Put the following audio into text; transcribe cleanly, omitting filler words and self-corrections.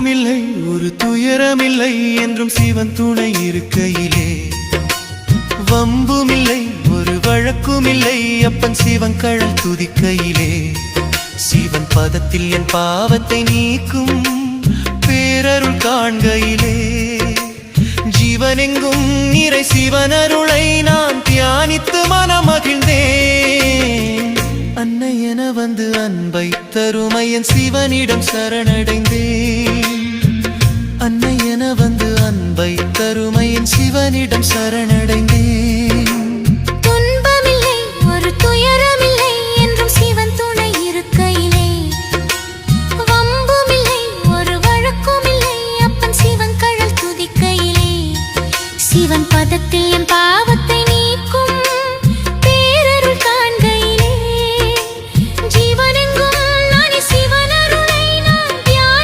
துன்பமில்லை ஒரு துயரமில்லை என்றும் சிவன் துணை இருக்கையிலே, வம்புமில்லை ஒரு வழக்குமில்லை அப்பன் சிவன் கழல் துதிக்கையிலே, சிவன் பதத்தில் என் பாவத்தை நீக்கும் பேரருள் காண்கையிலே, ஜீவனெங்கும் நிறை சிவன் அருளை நான் தியானித்து மனமகிழ்ந்தேன். அன்னை என வந்து அன்பை தருமையன் சிவனிடம் சரணடைந்தேன். அன்னை என வந்து அன்பை தருமையன் சிவனிடம் சரணடைந்தேன்.